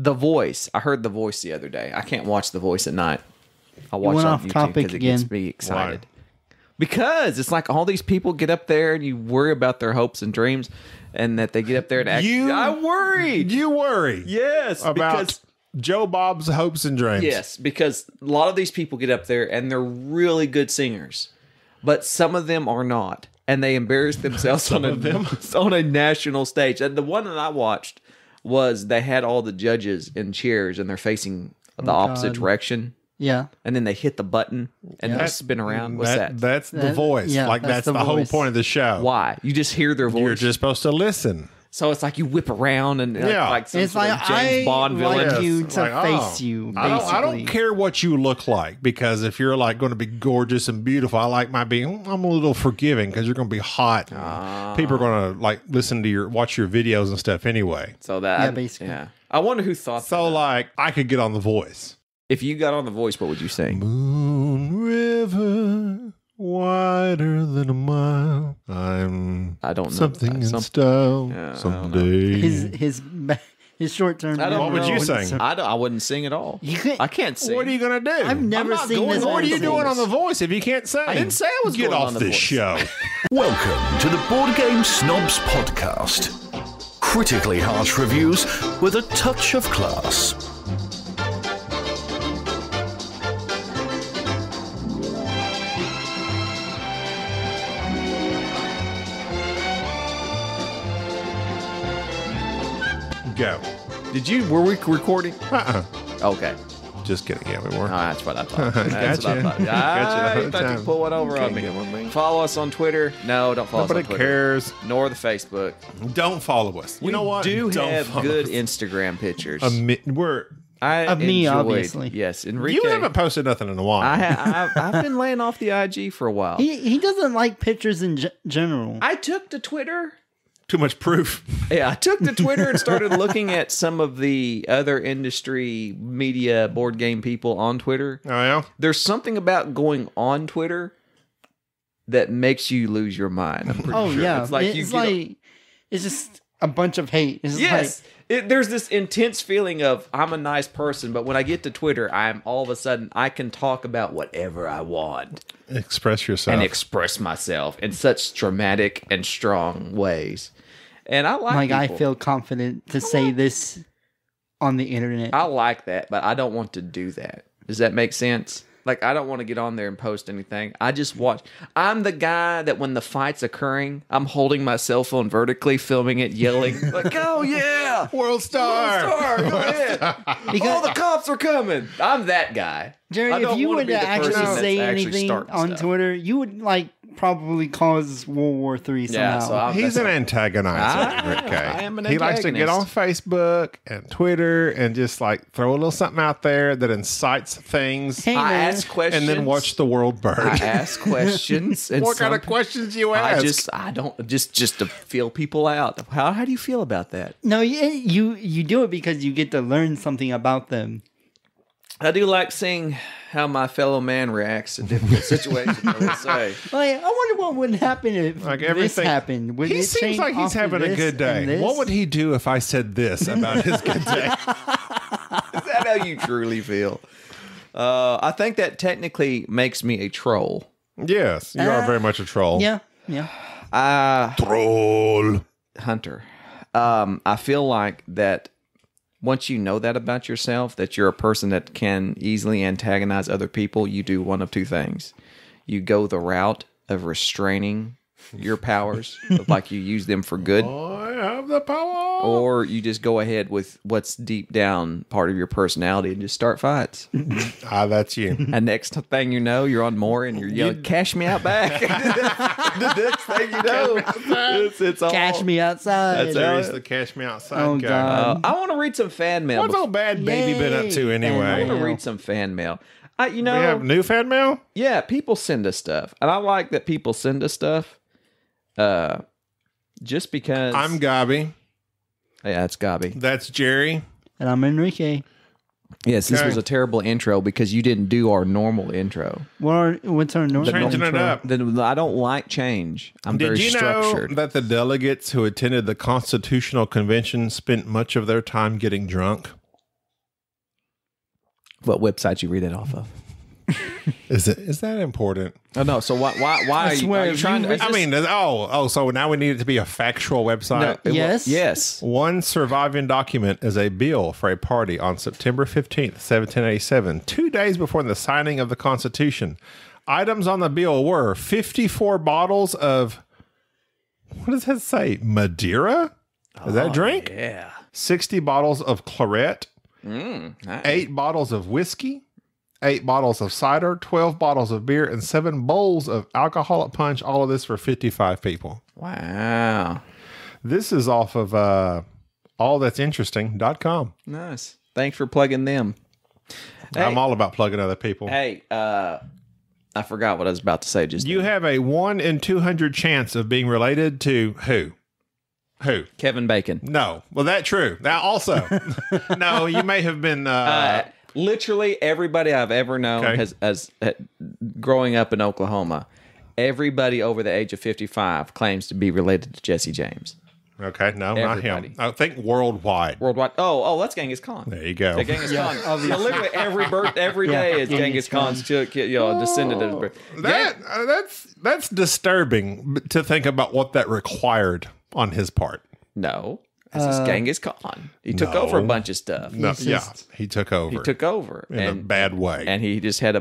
The Voice. I heard The Voice the other day. I can't watch The Voice at night. I watch it on YouTube because it gets me excited. Why? Because it's like all these people get up there and you worry about their hopes and dreams, and that they get up there and act. I worry. You worry. Yes. About Joe Bob's hopes and dreams. Yes, because a lot of these people get up there and they're really good singers, but some of them are not, and they embarrass themselves on a national stage. And the one that I watched was they had all the judges in chairs and they're facing the opposite direction. Yeah. And then they hit the button and they spin around. What's that? That's the voice. Yeah, like that's the whole point of the show. Why? You just hear their voice. You're just supposed to listen. So it's like you whip around and like some it's sort like of James Bond villain. I like you to face you. Basically. I don't care what you look like, because if you're like going to be gorgeous and beautiful, I like my being. I'm a little forgiving because you're going to be hot. People are going to like listen to watch your videos and stuff anyway. So that basically. Yeah. I wonder who thought. So like I could get on The Voice. If you got on The Voice, what would you sing? Moon River, wider than a mile. I don't know something in style someday. His short term. What would you sing? I wouldn't sing at all. I can't sing. What are you gonna do? I've never seen this. What are you doing on The Voice if you can't sing? I didn't say I was Get going off on The this Voice. show. Welcome to the Board Game Snobs Podcast. Critically harsh reviews with a touch of class. Go. Were we recording? Okay. Just kidding. Yeah, we were. That's what I thought. That's Gotcha. what I thought. Gotcha the whole thought time. you pull one over on me. Follow us on Twitter. No, don't follow us on Nobody Twitter. cares. Nor the Facebook. Don't follow us. You know what? We do Don't have follow good us. Instagram pictures. We're Of me, obviously. Yes, Enrique. You haven't posted nothing in a while. I've been laying off the IG for a while. He doesn't like pictures in general. I took to Twitter. Too much proof. Yeah, I took to Twitter and started looking at some of the other industry media board game people on Twitter. Oh, yeah? There's something about going on Twitter that makes you lose your mind. I'm pretty sure. Yeah. It's it's just a bunch of hate. It's yes. There's this intense feeling of I'm a nice person, but when I get to Twitter, I'm all of a sudden I can talk about whatever I want. Express yourself. And express myself in such dramatic and strong ways. And I like I feel confident to say this on the internet. I like that, but I don't want to do that. Does that make sense? Like, I don't want to get on there and post anything. I just watch. I'm the guy that when the fight's occurring, I'm holding my cell phone vertically, filming it, yelling, like, oh, yeah! World Star! Go ahead! All the cops are coming! I'm that guy. Jerry, if you were to actually say anything on stuff. Twitter, you would, probably cause World War III somehow. Yeah, so He's an antagonizer, Rick K. I am an He likes to get on antagonist. Facebook and Twitter and just throw a little something out there that incites things, Hey, I man. ask questions. and then watch the world burn. I ask questions. And What kind of questions you ask? I don't just to feel people out. How do you feel about that? No, you do it because you get to learn something about them. I do like seeing how my fellow man reacts to difficult situations. I will say. I wonder what would happen if this everything happened. Would He it seems change like he's off of having a this good and day. this? What would he do if I said this about his good day? Is that how you truly feel? I think that technically makes me a troll. Yes, you are very much a troll. Yeah. Troll. Hunter. I feel like that once you know that about yourself, that you're a person that can easily antagonize other people, you do one of two things. You go the route of restraining your powers, like you use them for good, I have the power. or you just go ahead with what's deep down part of your personality and just start fights. That's you. And next thing you know, you're on more and you're yelling, "Cash me out back!" The next thing you know, it's all Cash me outside. That's There's the cash me outside Oh, guy. God. I want to read some fan mail. What's old bad baby been up to Yay, anyway? I fan want to mail. read some fan mail. We have new fan mail? Yeah, people send us stuff, and I like that people send us stuff. Just because I'm Gabi. Yeah, it's Gabi. That's Jerry. And I'm Enrique. Yes, this Okay. was a terrible intro because you didn't do our normal intro. What's our normal Changing it intro? up. Then I don't like change. I'm Did very you structured. know that the delegates who attended the Constitutional Convention spent much of their time getting drunk? What website you read it off of? Is that important? Oh no. So why are you trying to? I mean, so now we need it to be a factual website. No, Yes. Yes. One surviving document is a bill for a party on September 15th, 1787, 2 days before the signing of the Constitution. Items on the bill were 54 bottles of, what does that say? Madeira? Is that drink? Yeah. 60 bottles of claret, Nice. 8 bottles of whiskey, 8 bottles of cider, 12 bottles of beer, and 7 bowls of alcoholic punch. All of this for 55 people. Wow. This is off of allthat'sinteresting.com. Nice. Thanks for plugging them. I'm all about plugging other people. Hey, I forgot what I was about to say. Just You have a 1 in 200 chance of being related to who? Who? Kevin Bacon. No. Well, that's true. Now, also, no, you may have been. Literally everybody I've ever known Okay. has growing up in Oklahoma. Everybody over the age of 55 claims to be related to Jesse James. Okay, no, Everybody. not him. I think worldwide. Worldwide. Oh, that's Genghis Khan. There you go. Yeah, Genghis Khan. Yeah, literally every day is Genghis Khan's descendant of his birth. That's disturbing to think about what that required on his part. No, this is Genghis Khan. He took over a bunch of stuff. No, he took over. He took over in a bad way. and he just had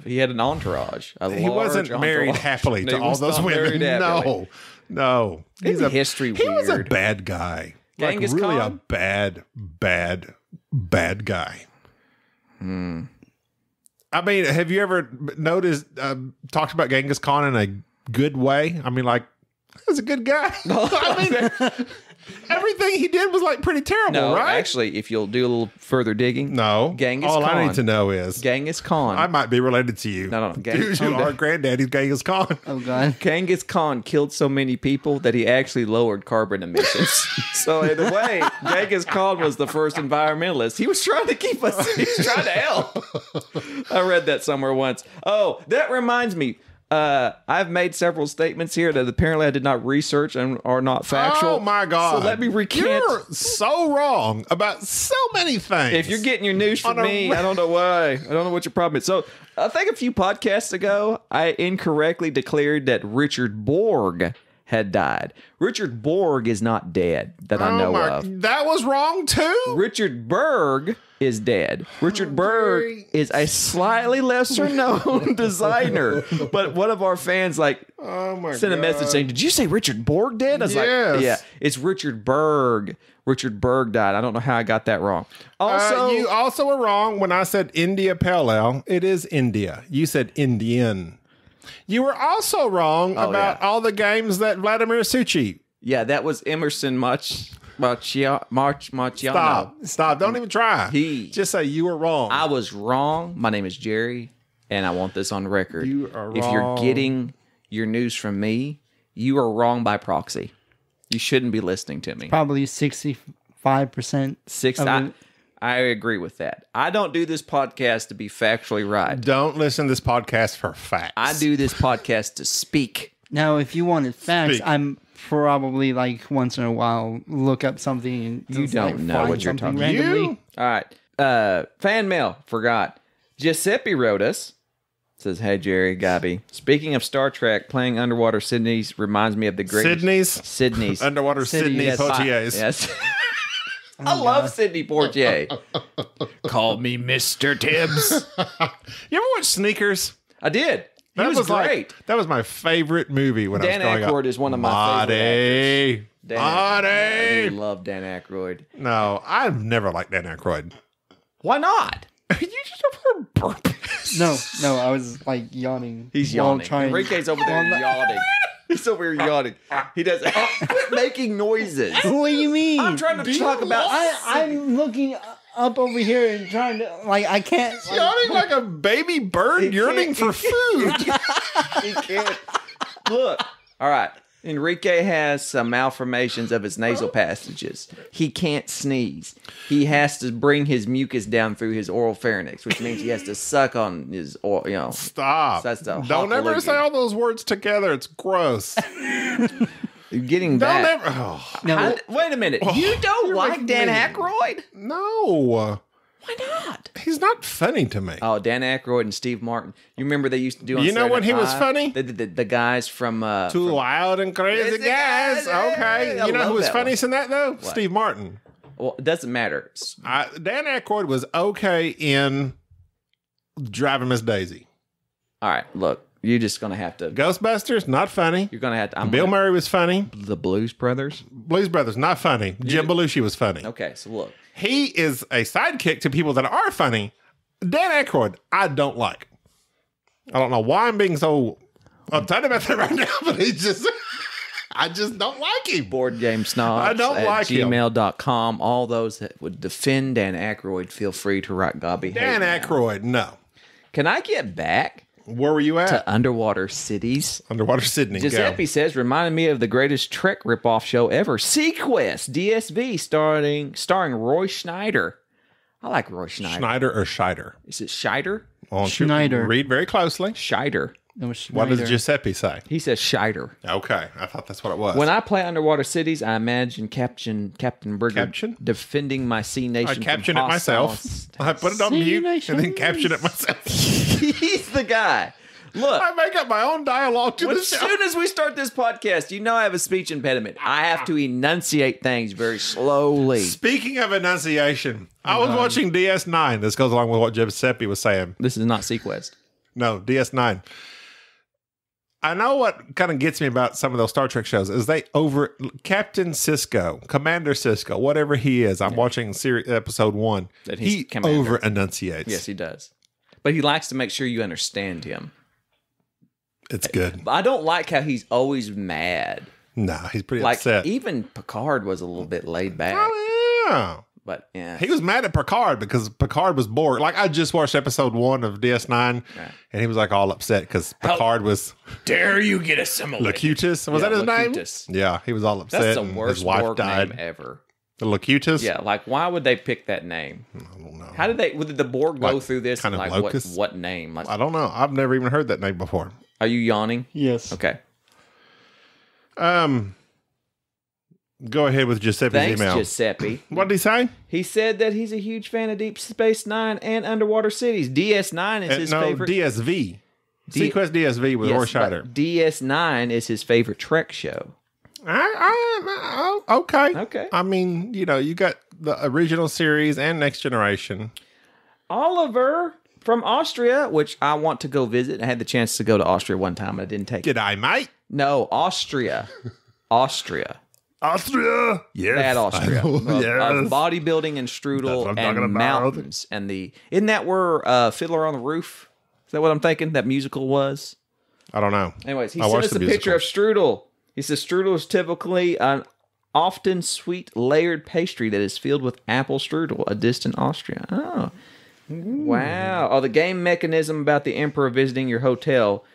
he had an entourage. He wasn't married happily to all those women. No. He's a history He was a weird. bad guy. Genghis like really Khan? a bad guy. I mean, have you ever noticed, talked about Genghis Khan in a good way? I mean, like, he was a good guy. I mean, everything he did was like pretty terrible, No, right? actually, if you'll do a little further digging, No. Genghis All Khan. I need to know is Genghis Khan. I might be related to you. No. Dude, our granddaddy's Genghis Khan. Oh God. Genghis Khan killed so many people that he actually lowered carbon emissions. So in a way, Genghis Khan was the first environmentalist. He was trying to keep us. He was trying to help. I read that somewhere once. Oh, that reminds me. I've made several statements here that apparently I did not research and are not factual. Oh my God. So let me recant. You're so wrong about so many things. If you're getting your news from On a me, I don't know why. I don't know what your problem is. So I think a few podcasts ago, I incorrectly declared that Richard Borg had died. Richard Borg is not dead that I know of. That was wrong too? Richard Berg is dead. Richard Berg is a slightly lesser known designer. But one of our fans sent a message saying, "Did you say Richard Borg dead?" I was Yes. like, yeah, it's Richard Berg. Richard Berg died. I don't know how I got that wrong. Also, you also were wrong when I said India Pale Ale. It is India. You said Indian. You were also wrong about all the games that Vladimir Suchi. yeah, that was Emerson Marciano. Stop. Don't even try. Just say you were wrong. I was wrong. My name is Jerry, and I want this on record. You are If you're wrong. getting your news from me, you are wrong by proxy. You shouldn't be listening to me. Probably 65%. I agree with that. I don't do this podcast to be factually right. Don't listen to this podcast for facts. I do this podcast to speak. Now, if you wanted facts, Speak. I'm probably like once in a while look up something and You just, don't like, know find what you're something talking randomly. You? All right. Fan mail. Forgot. Giuseppe wrote us. Says, "Hey, Jerry, Gabby. Speaking of Star Trek, playing Underwater Sydney's reminds me of the great Sydney's. Underwater Sydney Yes, Poitiers. Yes. I love Sidney Poitier. Call me Mr. Tibbs. You ever watch Sneakers? I did. He was great. That was my favorite movie when Dan I was growing up. Aykroyd is one of my favorite actors. Dan I Marty. love Dan Aykroyd. No, I've never liked Dan Aykroyd. Why not? You just over burp. No, I was like yawning. He's while yawning. trying- Enrique's over there yawning. He's over here yawning. He does. Quit making noises. What do you mean? I'm trying to talk about. I'm looking up over here and trying to I can't. Yawning like a baby bird yearning for food. He can't. Look. All right. Enrique has some malformations of his nasal passages. He can't sneeze. He has to bring his mucus down through his oral pharynx, which means he has to suck on his oral, Stop. That's the Don't ever hawkaloogie. say all those words together. It's gross. You're getting Don't that. ever. Oh, No, Wait a minute. You don't like Dan making me- Aykroyd? no. Why not? He's not funny to me. Oh, Dan Aykroyd and Steve Martin. You remember they used to do on You know Saturday when he Night was Live? funny? The guys from Two wild and crazy Crazy guys. guys. Okay. I You know love who was that funniest in that, though? What? Steve Martin. Well, it doesn't matter. Dan Aykroyd was okay in Driving Miss Daisy. All right, look, you're just gonna have to. Ghostbusters, not funny. You're gonna have to. Bill Murray was funny. The Blues Brothers. Blues Brothers, not funny. Jim Belushi was funny. Okay, so look. He is a sidekick to people that are funny. Dan Aykroyd, I don't like. I don't know why I'm being so uptight about that right now, but he's just, I just don't like him. Board Game Snobs I don't at like him. gmail.com. All those that would defend Dan Aykroyd, feel free to write Gobby. Dan Aykroyd, no. Can I get back Where were you at? to Underwater Cities? Underwater Sydney. Giuseppe Go. says, reminded me of the greatest Trek ripoff show ever, Sequest, DSV, starring Roy Schneider. I like Roy Schneider. Schneider or Scheider? Is it Scheider? Schneider. Read very closely. Scheider. It was What does Schneider. Giuseppe say? He says Scheider. Okay, I thought that's what it was. When I play Underwater Cities, I imagine Captain Brigger Caption? defending my sea nation. I from caption it hostile myself. I put it on See, mute nice and then shows. caption it myself. He's the guy. Look, I make up my own dialogue to the as show. soon as we start this podcast, you know I have a speech impediment. I have to enunciate things very slowly. Speaking of enunciation, I was watching DS9. This goes along with what Giuseppe was saying. This is not Sequest. No, DS9. I know what kind of gets me about some of those Star Trek shows is they over Captain Sisko, Commander Sisko, whatever he is. I'm watching episode 1. That he's He commander. over enunciates. Yes, he does. But he likes to make sure you understand him. It's good. I don't like how he's always mad. Nah, he's pretty Like, upset. even Picard was a little bit laid back. Oh, yeah. But, yeah. He was mad at Picard because Picard was bored. Like, I just watched episode 1 of DS9, Right. and he was like all upset because Picard was dare you get assimilated? Locutus. Was Yeah, that his Locutus. name? Yeah, he was all upset. That's the and worst his wife Borg died. name ever. The Locutus? Yeah, like why would they pick that name? I don't know. How did the Borg go Like, through this? kind of Like locust? what name? Like, I don't know. I've never even heard that name before. are you yawning? Yes. Okay. Go ahead with Giuseppe's Thanks, email. Giuseppe. What did he say? He said that he's a huge fan of Deep Space Nine and Underwater Cities. DS9 is his No, favorite. DSV. D- Sequest DSV with Roy Yes, Scheider. but DS9 is his favorite Trek show. Okay. Okay. I mean, you know, you got the original series and Next Generation. Oliver from Austria, which I want to go visit. I had the chance to go to Austria one time, but I didn't take it. Did I, mate? No, Austria. Austria. Austria. Yes. That Austria. I know, Of yes. bodybuilding and That's strudel what I'm talking and about. mountains. And isn't that where Fiddler on the Roof? Is that what I'm thinking that musical was? I don't know. Anyways, he I sent watched us a the picture of musical. strudel. He says strudel is typically an often sweet layered pastry that is filled with apple strudel, a distant Austria. Oh. Wow. Oh, the game mechanism about the emperor visiting your hotel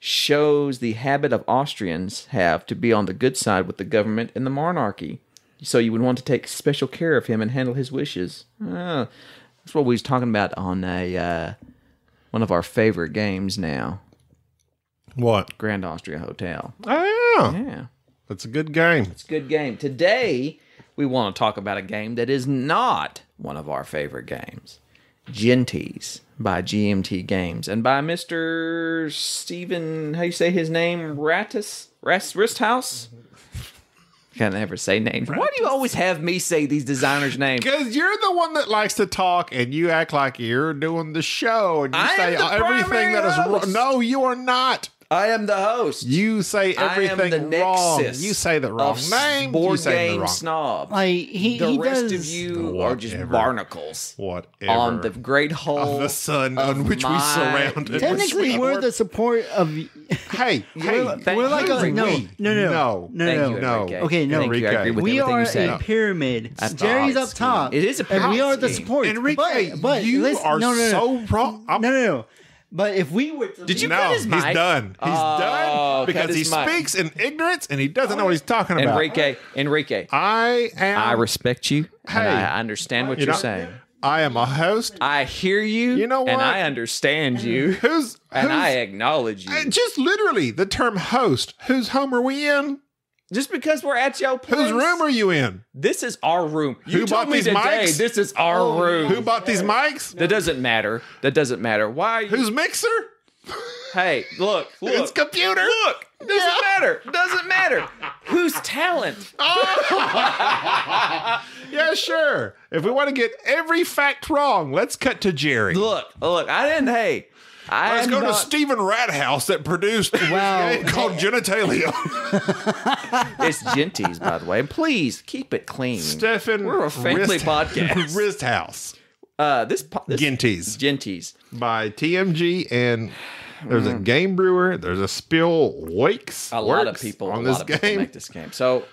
shows the habit of Austrians have to be on the good side with the government and the monarchy. So you would want to take special care of him and handle his wishes. Oh, that's what we was talking about on one of our favorite games now, What? Grand Austria Hotel. Oh, yeah. Yeah, It's a good game. it's a good game. Today, we want to talk about a game that is not one of our favorite games. Gentes by GMT Games and by Mr. Steven, how you say his name? Risthaus? Can't ever say names. Why do you always have me say these designers' names? Because you're the one that likes to talk and you act like you're doing the show and you I say am the everything that is primary wrong. host. No, you are not. I am the host. You say I am everything the wrong. nexus You say the wrong of name. Board You say the game wrong. snob. Like he The rest does. of you are just Whatever. barnacles Whatever. on the great hole Of the sun of on which we my- surround it. Technically, we're the support of. Hey, hey, Thank we're like you, a no, Enrique. no, no, No. no, Thank no, you, no. no. Enrique. Okay, no. Thank you. I agree with We everything are you say. a pyramid. That's Jerry's the up top. It is a And we are the pyramid scheme. support. Enrique, but you listen, are no, so wrong. No. But if we were, to Did you No, cut his he's mic? done. He's done cut because he his mic. speaks in ignorance and he doesn't know what he's talking about. Enrique, I I am. respect you and Hey. I understand what You you're know, saying. I am a host. I hear you, You know and what? I understand you, Who's and I acknowledge you. just literally the term host. Whose home are we in? Just because we're at your place. Whose room are you in? This is our room. You Who told bought me these today mics? this is our room. Who bought these mics? That doesn't matter. That doesn't matter. Why are you... Whose mixer? Hey, look. It's computer. Look. Doesn't matter. Doesn't matter. Whose talent? Yeah, sure. If we want to get every fact wrong, let's cut to Jerry. Look. I didn't... Hey. Let's go to Stephen Rathouse that produced a game called Genitalia. It's Gentes, by the way. And please keep it clean. Stephen, we're a family podcast. Wrist House. This Gentes. Gentes By TMG, and there's a game brewer. There's a Spill Wakes. A lot of people make this game. So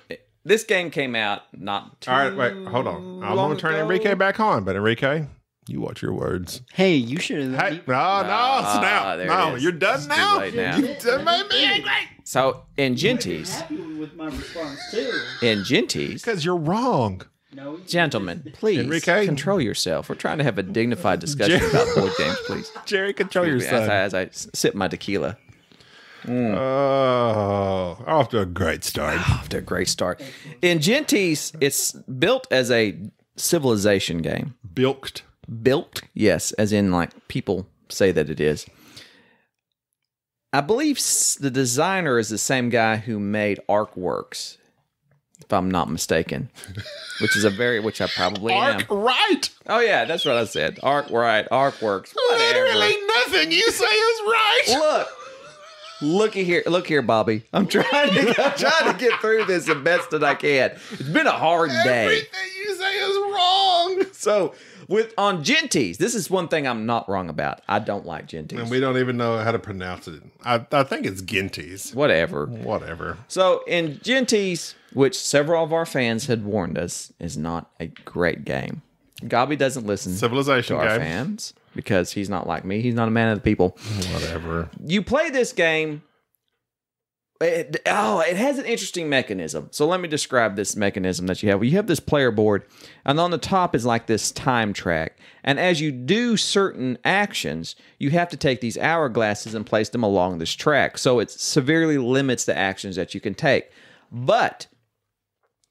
this game came out not too All right, wait, hold on. I'm going to turn Enrique back on, but Enrique, you watch your words. Hey, you should have. Hey, no, snap. there No, it is. you're done It's now. too late now. You done made me angry. So in Gentes, Happy with my response too. Because you're wrong. No, gentlemen, please Enrique? control yourself. We're trying to have a dignified discussion about board games, please. Jerry, control your son. As I sip my tequila. Oh, off to a great start. Off to a great start. In Gentes, it's built as a civilization game. Bilked. Built, yes, as in like people say that it is. I believe the designer is the same guy who made Arcworks, if I'm not mistaken, which I probably am. Right. Oh yeah, that's what I said. Arcworks. Whatever. Literally nothing you say is right. Look here, Bobby. I'm trying to get through this the best that I can. It's been a hard day. Everything you say is wrong. So on Gentes, this is one thing I'm not wrong about. I don't like Gentes. And we don't even know how to pronounce it. I think it's Gentes. Whatever. So in Gentes, which several of our fans had warned us is not a great game. Gobby doesn't listen Civilization to our game. fans because he's not like me. He's not a man of the people. Whatever. You play this game. It has an interesting mechanism. So let me describe this mechanism that you have. You have this player board, and on the top is like this time track. And as you do certain actions, you have to take these hourglasses and place them along this track. So it severely limits the actions that you can take. But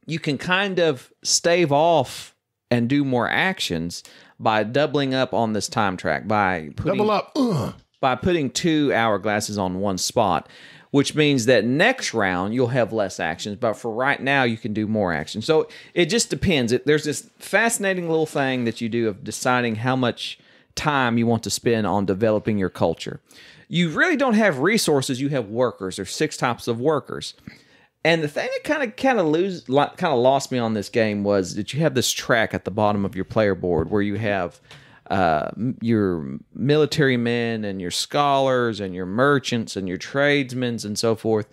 you can kind of stave off and do more actions by doubling up on this time track, by putting 2 hourglasses on one spot. Which means that next round you'll have less actions, but for right now you can do more actions. So it just depends. There's this fascinating little thing that you do of deciding how much time you want to spend on developing your culture. You really don't have resources, you have workers. There's 6 types of workers. And the thing that kind of lost me on this game was that you have this track at the bottom of your player board where you have your military men and your scholars and your merchants and your tradesmen and so forth.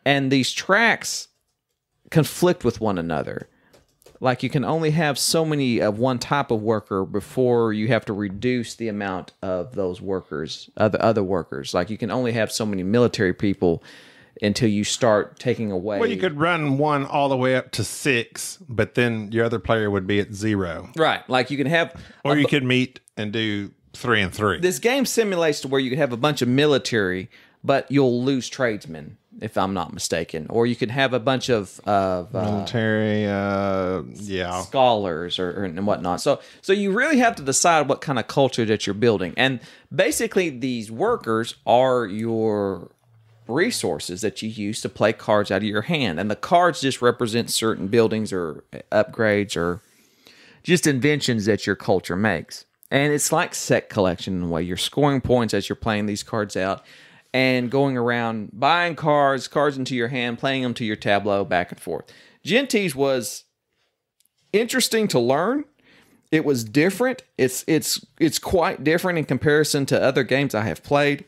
And these tracks conflict with one another. Like you can only have so many of one type of worker before you have to reduce the amount of those workers, other workers. Like you can only have so many military people until you start taking away. Well, you could run one all the way up to 6, but then your other player would be at 0. Right. Like you can have... Or you could meet and do 3 and 3. This game simulates to where you could have a bunch of military, but you'll lose tradesmen, if I'm not mistaken. Or you could have a bunch of military, scholars and whatnot. So you really have to decide what kind of culture that you're building. And basically, these workers are your resources that you use to play cards out of your hand. And the cards just represent certain buildings or upgrades or just inventions that your culture makes. And it's like set collection in a way. You're scoring points as you're playing these cards out and going around buying cards into your hand, playing them to your tableau, back and forth. Gentes was interesting to learn. It was different. It's quite different in comparison to other games I have played.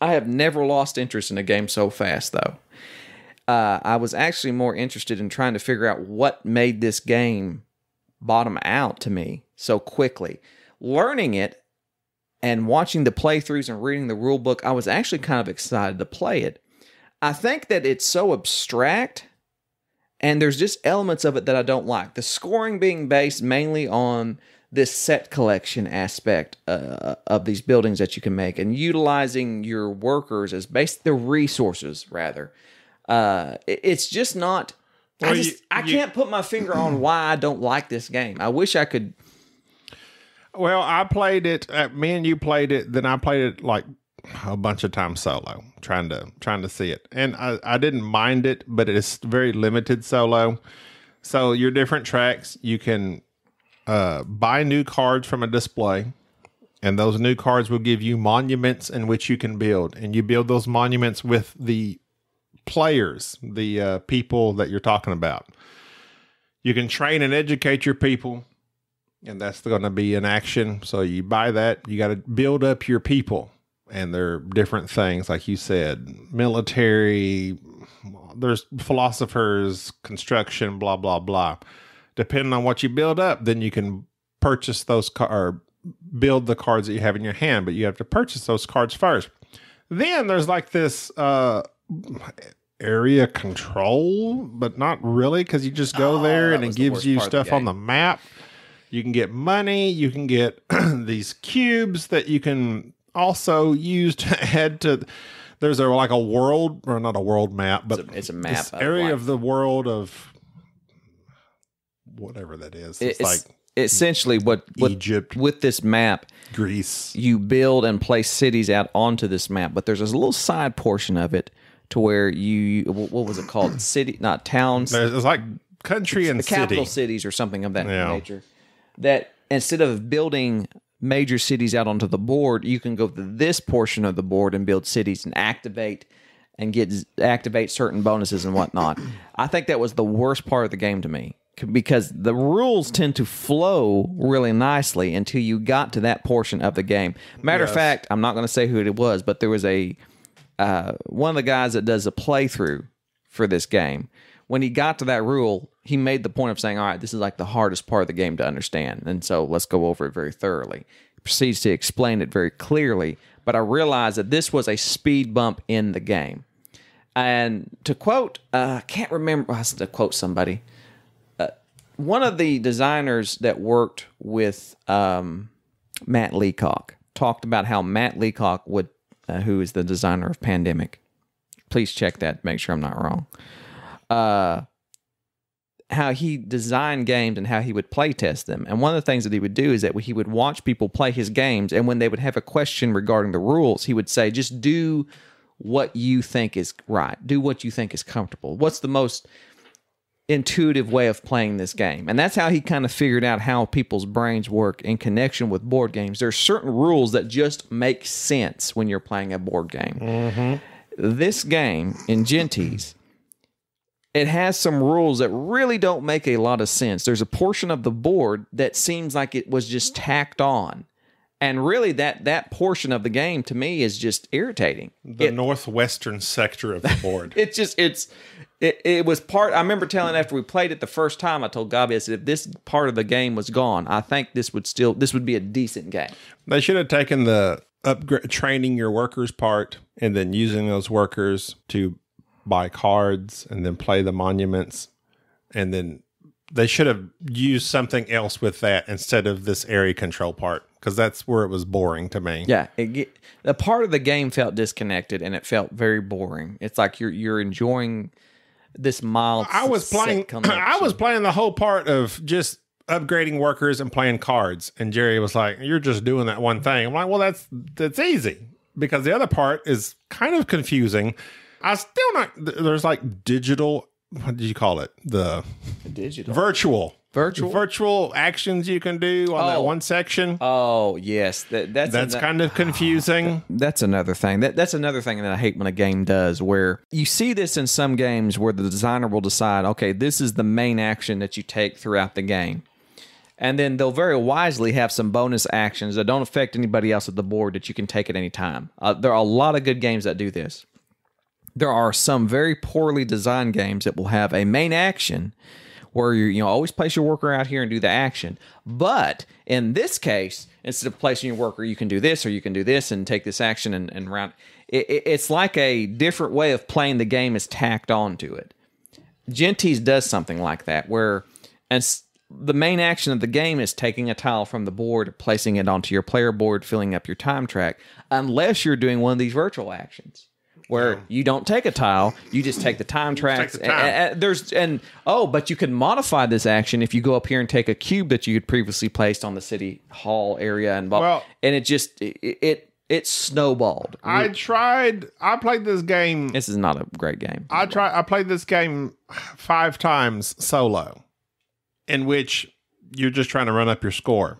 I have never lost interest in a game so fast, though. I was actually more interested in trying to figure out what made this game bottom out to me so quickly. Learning it and watching the playthroughs and reading the rule book, I was actually kind of excited to play it. I think that it's so abstract, and there's just elements of it that I don't like. The scoring being based mainly on this set collection aspect of these buildings that you can make, and utilizing your workers as the resources, rather, It's just not. Well, I can't put my finger on why I don't like this game. I wish I could. Well, I played it. Me and you played it. Then I played it like a bunch of times solo, trying to see it, and I didn't mind it, but it's very limited solo. So your different tracks, you can buy new cards from a display, and those new cards will give you monuments in which you can build, and you build those monuments with the players, the people that you're talking about. You can train and educate your people, and that's going to be an action. So you buy that. You got to build up your people, and there are different things, like you said, military, there's philosophers, construction, blah, blah, blah. Depending on what you build up, then you can purchase those or build the cards that you have in your hand, but you have to purchase those cards first. Then there's like this area control, but not really, because you just go there and it gives you stuff on the map. You can get money. You can get these cubes that you can also use to add to. There's like a world, or not a world map, but it's a map. This area of the world of whatever that is. It's like essentially what Egypt with this map, Greece. You build and place cities out onto this map, but there's a little side portion of it to where what was it called? City, not towns. It's like country and city. Capital cities or something of that nature. That instead of building major cities out onto the board, you can go to this portion of the board and build cities and activate certain bonuses and whatnot. I think that was the worst part of the game to me, because the rules tend to flow really nicely until you got to that portion of the game. Matter of fact, I'm not going to say who it was, but there was one of the guys that does a playthrough for this game. When he got to that rule, he made the point of saying, all right, this is like the hardest part of the game to understand, and so let's go over it very thoroughly. He proceeds to explain it very clearly, but I realized that this was a speed bump in the game. And to quote, I can't remember, I have to quote somebody. One of the designers that worked with Matt Leacock talked about how Matt Leacock would, who is the designer of Pandemic, please check that to make sure I'm not wrong, how he designed games and how he would play test them. And one of the things that he would do is that he would watch people play his games, and when they would have a question regarding the rules, he would say, just do what you think is right. Do what you think is comfortable. What's the most intuitive way of playing this game? And that's how he kind of figured out how people's brains work in connection with board games. There's certain rules that just make sense when you're playing a board game. Mm-hmm. This game in Gentes, it has some rules that really don't make a lot of sense. There's a portion of the board that seems like it was just tacked on. And really, that portion of the game, to me, is just irritating. The northwestern sector of the board. It was part. I remember telling after we played it the first time, I told Gabi, I said, if this part of the game was gone, I think this would be a decent game. They should have taken the training your workers part and then using those workers to buy cards and then play the monuments, and then they should have used something else with that instead of this area control part, because that's where it was boring to me. Yeah, the part of the game felt disconnected and it felt very boring. It's like you're enjoying this mild. I was playing the whole part of just upgrading workers and playing cards, and Jerry was like, "You're just doing that one thing." I'm like, "Well, that's easy," because the other part is kind of confusing. I still not. There's like digital. What did you call it? The digital virtual actions you can do on that one section. Oh yes, that's kind of confusing. That's another thing. That's another thing that I hate when a game does, where you see this in some games where the designer will decide, okay, this is the main action that you take throughout the game. And then they'll very wisely have some bonus actions that don't affect anybody else at the board that you can take at any time. There are a lot of good games that do this. There are some very poorly designed games that will have a main action where you always place your worker out here and do the action. But in this case, instead of placing your worker, you can do this or you can do this and take this action and round. It's like a different way of playing the game is tacked onto it. Gentes does something like that, where the main action of the game is taking a tile from the board, placing it onto your player board, filling up your time track, unless you're doing one of these virtual actions, where you don't take a tile, you just take the time tracks. the time. But you can modify this action if you go up here and take a cube that you had previously placed on the city hall area and it snowballed. I played this game. This is not a great game. I played this game 5 times solo, in which you're just trying to run up your score.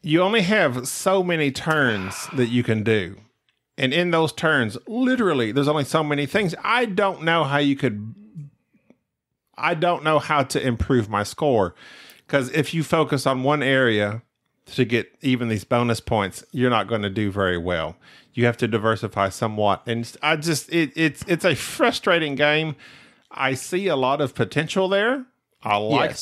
You only have so many turns that you can do. And in those turns, literally, there's only so many things. I don't know how to improve my score. Because if you focus on one area to get even these bonus points, you're not going to do very well. You have to diversify somewhat. And it's a frustrating game. I see a lot of potential there. I like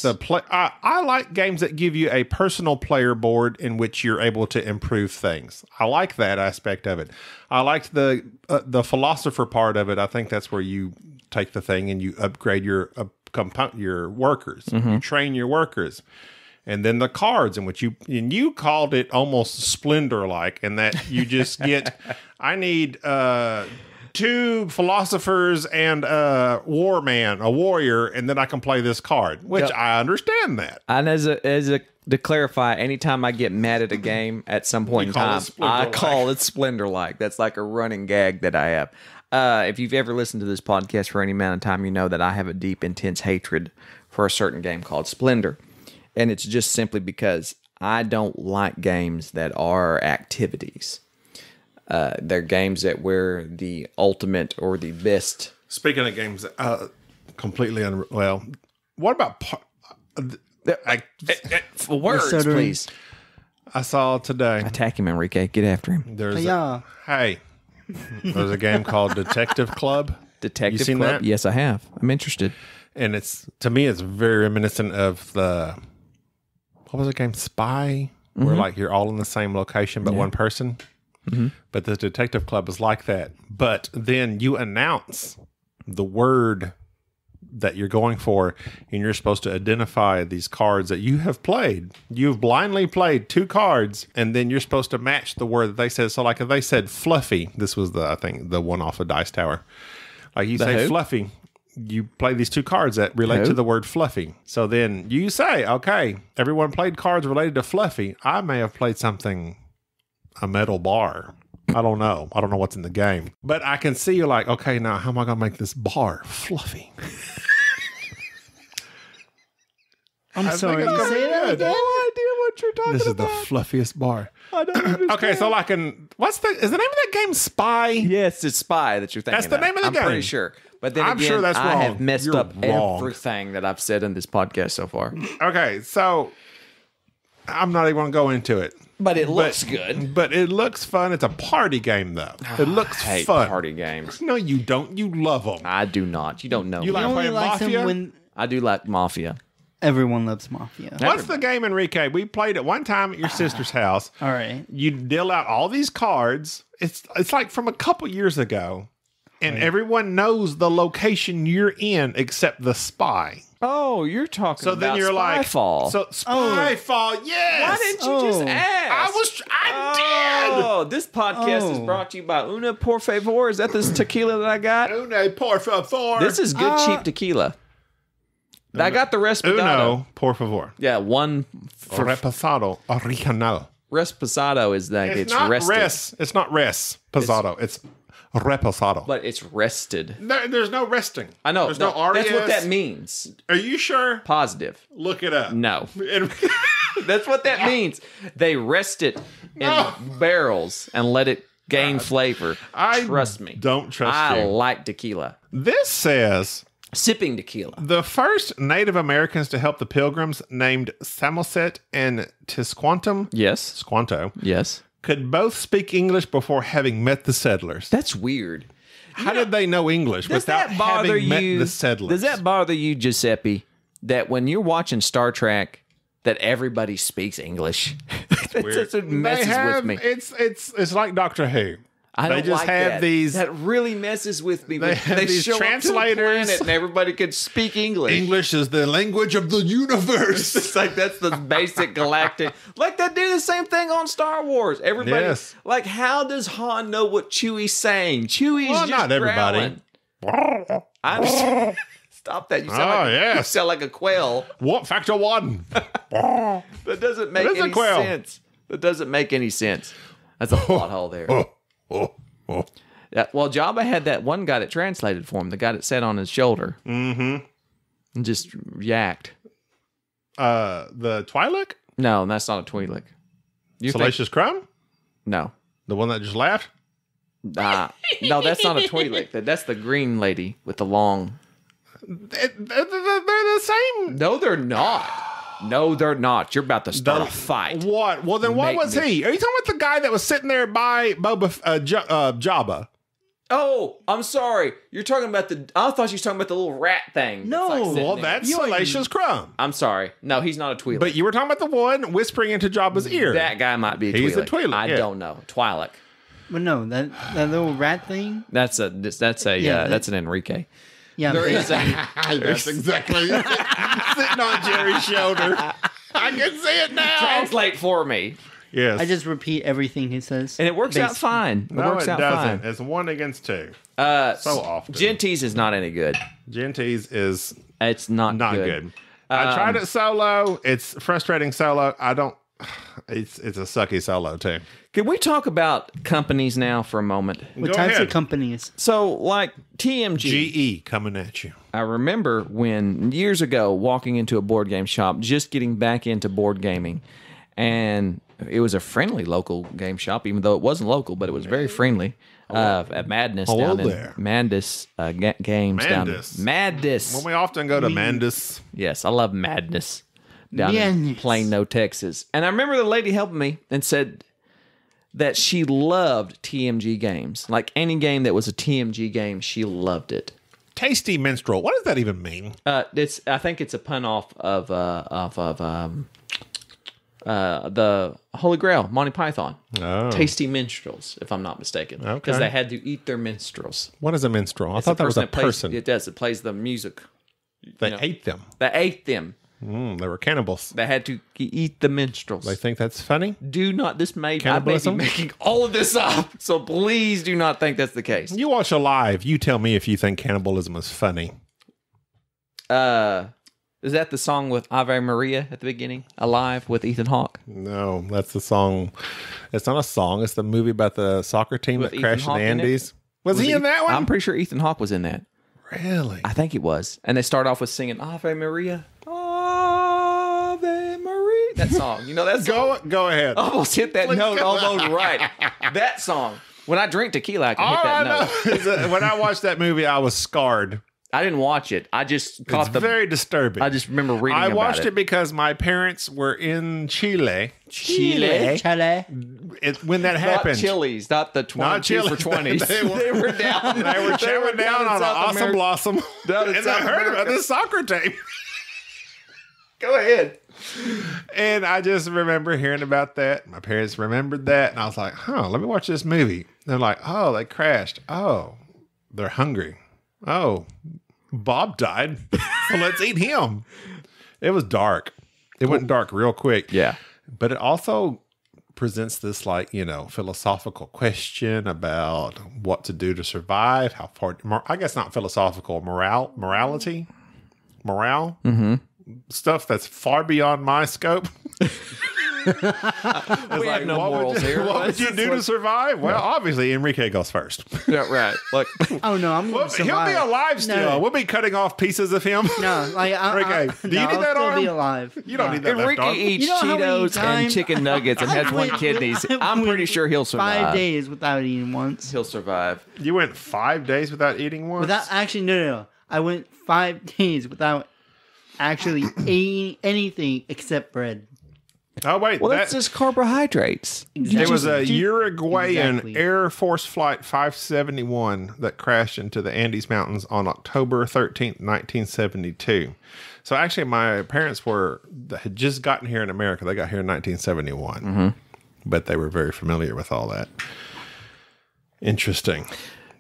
I like games that give you a personal player board in which you're able to improve things. I like that aspect of it. I liked the philosopher part of it. I think that's where you take the thing and you upgrade your workers. Mm-hmm. You train your workers. And then the cards in which you called it almost Splendor-like, in that you just get, I need 2 philosophers and a warrior, and then I can play this card, which I understand that. And to clarify, anytime I get mad at a game at some point in time, I call it Splendor-like. That's like a running gag that I have. If you've ever listened to this podcast for any amount of time, you know that I have a deep, intense hatred for a certain game called Splendor. And it's just simply because I don't like games that are activities. They're games that were the ultimate or the best. Speaking of games, completely what about words, please? I saw today. Attack him, Enrique. Get after him. There's a game called Detective Club. Detective you seen Club? That? Yes, I have. I'm interested. And to me, it's very reminiscent of what was the game? Spy, where like you're all in the same location but one person. Mm-hmm. But the Detective Club is like that. But then you announce the word that you're going for, and you're supposed to identify these cards that you have played. You've blindly played 2 cards, and then you're supposed to match the word that they said. So like if they said fluffy, this was I think the one off of Dice Tower. Like you say fluffy, you play these 2 cards that relate to the word fluffy. So then you say, okay, everyone played cards related to fluffy. I may have played a metal bar. I don't know. I don't know what's in the game. But I can see you're like, okay, now how am I going to make this bar fluffy? I'm sorry. You say that again? No idea what you're talking about. This is the fluffiest bar. I don't understand. Okay, so like is the name of that game Spy? Yes, it's Spy that you're thinking That's the name of the game. I'm pretty sure. But then I'm again, sure that's I wrong. have messed You're up wrong. everything that I've said in this podcast so far. Okay, so I'm not even going to go into it. But it looks good. But it looks fun. It's a party game, though. It looks I hate fun. party games. No, you don't. You love them. I do not. You don't know. You me. like playing Mafia? when I do like Mafia. everyone loves Mafia. What's the game, Enrique? We played it one time at your sister's house. All right. You deal out all these cards. It's like from a couple years ago. And everyone knows the location you're in except the spy. Oh, you're talking So about then you're like, Spyfall. so Spyfall, yes. Why didn't you just ask? I did. Oh, this podcast is brought to you by Una Por Favor. Is that this tequila that I got? Uno, por favor. This is good, cheap tequila. I got the Reposado. Uno, por favor. Yeah, one Reposado original. Reposado is like it's not rested. It's not Posado. It's Reposado. But it's rested. There's no resting. I know. There's no RES. That's what that means. Are you sure? Positive. Look it up. No. That's what that means. They rest it in barrels and let it gain flavor. Trust me. Don't trust I you. like tequila. This says Sipping tequila. the first Native Americans to help the Pilgrims, named Samoset and Tisquantum, Yes. Squanto, Yes. could both speak English before having met the settlers. That's weird. How did they know English Does without that bother having met you? the settlers? Does that bother you, Giuseppe, that when you're watching Star Trek, that everybody speaks English? That's what messes with me. It's like Doctor Who. I don't just like have that. these. That really messes with me. They have these show translators. up to the planet and everybody could speak English. English is the language of the universe. It's like that's the basic galactic. Like they do the same thing on Star Wars. Everybody, Yes. like, how does Han know what Chewie's saying? Chewie's Well, just not everybody. growling. I understand. Stop that! You Oh, you sound like a quail. What factor one? That doesn't make That is a any quail. sense. That doesn't make any sense. That's a plot hole there. Oh. Yeah, well, Jabba had that one guy that translated for him, the guy that sat on his shoulder. Mm-hmm. And just yacked. The Twi'lek? No, that's not a Twi'lek. Salacious Crumb? No. The one that just laughed? No, that's not a Twi'lek. That's the green lady with the long... They're the same. No, they're not. No, they're not. You're about to start a fight. What? Well, then what was he? Are you talking about the guy that was sitting there by Jabba? Oh, I'm sorry. You're talking about I thought you were talking about the little rat thing. No. that's like sitting Well, there. that's Salacious Crumb. I'm sorry. No, he's not a Twi'lek. But you were talking about the one whispering into Jabba's ear. That guy might be a Twi'lek. He's a Twi'lek, I yeah. don't know. Twi'lek. But no, that little rat thing. That's an Enrique. Yeah, There but- is a, That's exactly sitting on Jerry's shoulder. I can see it now. translate for me, Yes. I just repeat everything he says, and it works out Basically. fine. no, Works it out doesn't. fine. It's 1 against 2. So often. Gentes is not any good. Gentes is It's not good. I tried it solo. It's frustrating solo. I don't. It's a sucky solo too. Can we talk about companies now for a moment? What Go types ahead. of companies? So, like TMG, GE coming at you. I remember when years ago walking into a board game shop, just getting back into board gaming, and it was a friendly local game shop, even though it wasn't local, but it was very friendly. At Madness Hello down there. in Mandis Games Mandis. down Madness. When we often go to Mandis. Yes, I love Madness down in Madness. Plano, Texas. And I remember the lady helping me and said that she loved TMG games. Like any game that was a TMG game, she loved it. Tasty minstrel. What does that even mean? I think it's a pun off of the Holy Grail, Monty Python. Oh. Tasty minstrels, if I'm not mistaken. Okay. Because they had to eat their minstrels. What is a minstrel? I It's thought that was a plays- person. It does. It plays the music. They ate them. They ate them. They were cannibals. They had to eat the minstrels. They think that's funny? Do not. This may I may be Cannibalism? making all of this up. So please do not think that's the case. You watch Alive. You tell me if you think cannibalism is funny. Is that the song with Ave Maria at the beginning? Alive with Ethan Hawke. No, that's the song. It's not a song. It's the movie about the soccer team With that Ethan crashed in Hawke the in it? Andes. Was he in that one? I'm pretty sure Ethan Hawke was in that. Really? I think he was. And they start off with singing Ave Maria. Ave Maria. That song. You know that song? Go ahead. Almost hit that Please note go. almost right. That song. When I drink tequila, I can hit All that I note. know is that when I watched that movie, I was scarred. I didn't watch it. I just It's caught the. very disturbing. I just remember reading I about watched it. it because my parents were in Chile Chile. Chile. when that Not happened. Chili's, not the 22 Not Chile. for 20s. They They were- were down. They were chowing down on an South awesome America. blossom. Down in And South I heard about America. this soccer team. Go ahead. And I just remember hearing about that. My parents remembered that. And I was like, let me watch this movie. They're like, oh, they crashed. Oh, they're hungry. Oh, Bob died. Well, let's eat him. It was dark. It went dark real quick. Yeah. But it also presents this philosophical question about what to do to survive, how far, I guess not philosophical, morality, stuff that's far beyond my scope. We have no morals here. What would you do to survive? Well, obviously Enrique goes first. Yeah, right. Look, Oh no, I'm Well, gonna he'll survive. be alive still. No. We'll be cutting off pieces of him. No, like Okay. Do you no, need I'll that still arm? be alive. You don't No. need that left Enrique arm. eats You know how many Cheetos and times- chicken nuggets and has one went- kidneys. I I'm pretty went sure he'll survive. 5 days without eating once. He'll survive. You went 5 days without eating once? Without actually, no. I went 5 days without actually eating anything except bread. Oh, wait. Well, that's just carbohydrates. It was a Just- Uruguayan Exactly. Air Force Flight 571 that crashed into the Andes Mountains on October 13th, 1972. So actually, my parents had just gotten here in America. They got here in 1971. But they were very familiar with all that. Interesting.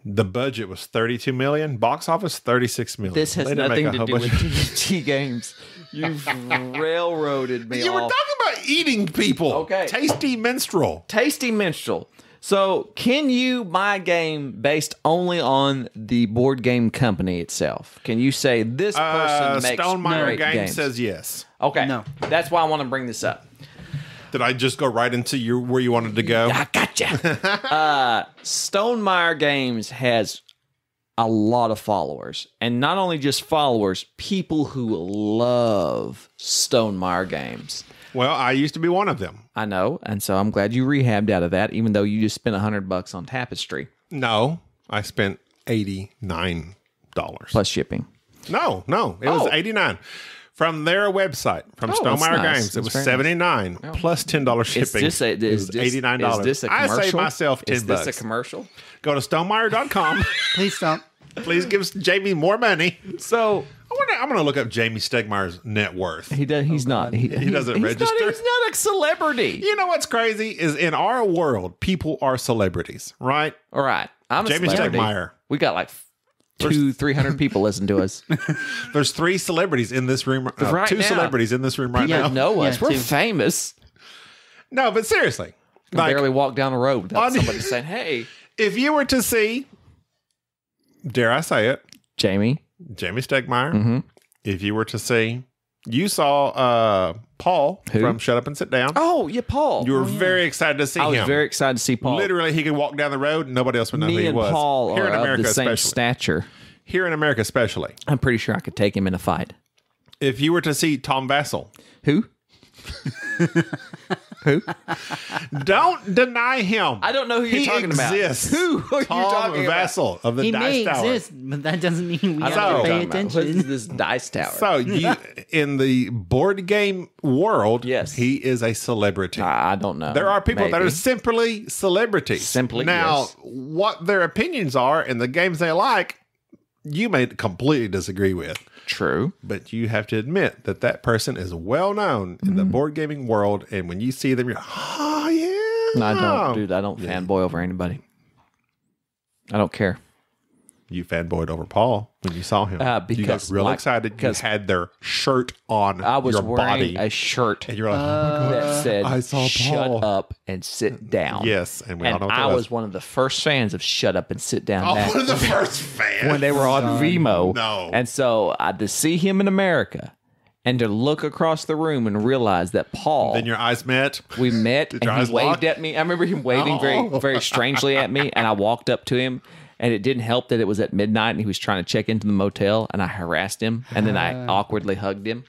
The budget was $32 million. Box office $36 million. This has nothing to do with TNT games. You've railroaded me. You were talking about eating people. Okay. Tasty minstrel. Tasty Minstrel. So, can you buy a game based only on the board game company itself? Can you say this person makes Stonemeyer great Games says yes. Okay. No. That's why I want to bring this up. Did I just go right into where you wanted to go? I gotcha. Stonemeyer Games has a lot of followers. And not only just followers, people who love Stonemeyer Games. Well, I used to be one of them. I know. And so I'm glad you rehabbed out of that, even though you just spent $100 on Tapestry. No, I spent $89. Plus shipping. No, it was $89. From their website, from that's Stonemeyer nice. Games, it That's was very $79 plus $10 shipping. It was $89. Is this a commercial? I saved myself $10. Is this a commercial? Go to stonemeyer.com. Please stop. Please give Jamie more money. So I'm going to look up Jamie Stegmeyer's net worth. he does. He's not. He doesn't register. He's not a celebrity. You know what's crazy is in our world, people are celebrities, right? All right. I'm a Jamie celebrity. Stegmeyer. We got like 200-300 people listen to us. There's 3 celebrities in this room. Right 2 now. celebrities in this room right People now. know us. Yeah, We're too. famous. No, but seriously. I barely walk down the road without On- somebody saying, "Hey, if you were to see, dare I say it, Jamie." Jamie Stegmeyer, Mm-hmm. if you were to see, you saw Paul Who? from Shut Up and Sit Down. Oh, yeah, Paul. You were very excited to see I was him. very excited to see Paul. Literally, he could walk down the road and nobody else would know who Me he and was. Paul Here are in America, of the same especially. stature. Here in America, especially. I'm pretty sure I could take him in a fight. If you were to see Tom Vassell, Who? Who? don't deny him. I don't know who you're He talking exists. about. Who are you Tom talking about? Vassell of the He Dice may Tower. exist, but that doesn't mean we I have don't know to what pay you're talking about. What attention. is this dice tower? So you, in the board game world, Yes. he is a celebrity. I don't know. There are people that Maybe. are simply celebrities. Simply, now, yes. what their opinions are and the games they like, you may completely disagree with. True. But you have to admit that that person is well known in the board gaming world, and when you see them, you're oh yeah. No, I don't, dude. I don't fanboy over anybody. I don't care. You fanboyed over Paul when you saw him. You got because, real like, excited. You because had their shirt on I was your wearing body, a shirt and you're like, oh my God. that said, I saw "Shut Paul." up and sit down." Yes, and we all And know what I that was one of the first fans of "Shut Up and Sit Down." Oh, back one of the first fans. when they were on Vimo. No. And so to see him in America and to look across the room and realize that Paul, Then your eyes met. we met your and eyes he waved lock? at me. I remember him waving very strangely at me, and I walked up to him. And it didn't help that it was at midnight and he was trying to check into the motel, and I harassed him, and then I awkwardly hugged him.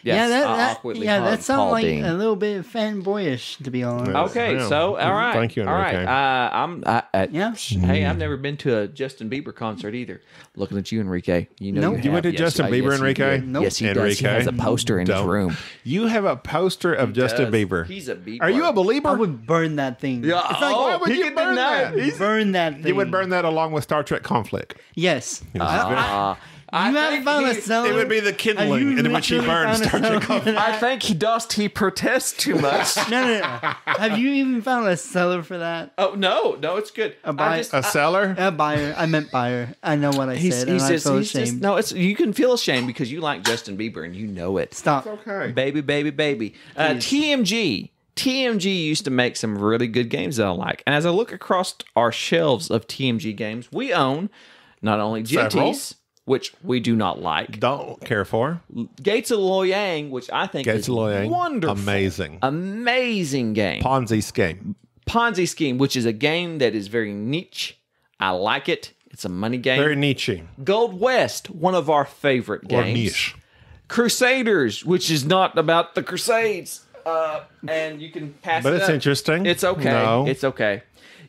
Yes, I awkwardly that hugged sounds Paul like Dean. a little bit fanboyish, to be honest. Okay, Yeah. so all right, Thank you, all right. Enrique. Yeah. Hey, I've never been to a Justin Bieber concert either. Looking at you, Enrique. You know Nope. You went to Justin Bieber, you Enrique? did. Nope. Yes, he does. He Enrique, has a poster in his don't. room. You have a poster of Justin does. Bieber. He's a Bieber. Are you a believer? I would burn that thing. Yeah. It's like, why would he you can burn deny that? it. burn that thing. You would burn that along with Star Trek Conflict. Yes. I You haven't think found a he- seller. It would be the kindling in which he literally burned found a Star Trek seller Conflict. for that? I think he protests too much. No. Have you even found a seller for that? Oh no, it's good. buy- A seller? A buyer. I meant buyer. I know what I said, and I feel ashamed. no. It's you can feel ashamed because you like Justin Bieber and you know it. Stop. Okay. Baby. TMG used to make some really good games that I like. And as I look across our shelves of TMG games, we own not only Several. Gentes, which we do not like, Don't care for. Gates of Loyang, which I think Gates is of Loyang. wonderful. Amazing game. Ponzi scheme. Ponzi Scheme, which is a game that is very niche. I like it. It's a money game. Very Nietzsche. Gold West, one of our favorite Or games. niche. Crusaders, which is not about the Crusades. And you can pass But it it's up. interesting. It's okay. No. It's okay.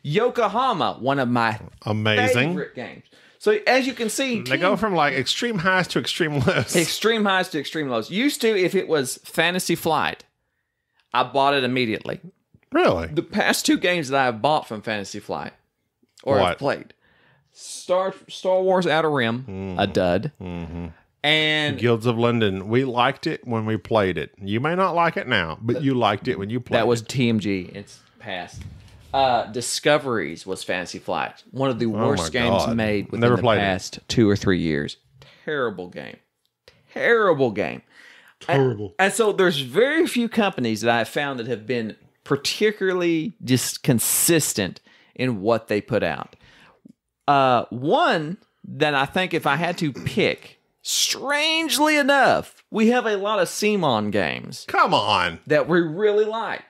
Yokohama, one of my Amazing. favorite games. So as you can see, They go from like extreme highs to extreme lows. extreme highs to extreme lows. Used to, if it was Fantasy Flight, I bought it immediately. Really? The past 2 games that I have bought from Fantasy Flight or What? I've played, Star Wars Outer Rim, a dud, and Guilds of London. We liked it when we played it. You may not like it now, but you liked it when you played that was it. TMG. It's past. Discoveries was Fantasy Flight. One of the worst my games God. made within Never the played it. past 2 or 3 years. Terrible game. Terrible game. Terrible. And so there's very few companies that I've found that have been particularly just consistent in what they put out. One that I think if I had to pick, strangely enough, we have a lot of CMON games Come on. that we really like.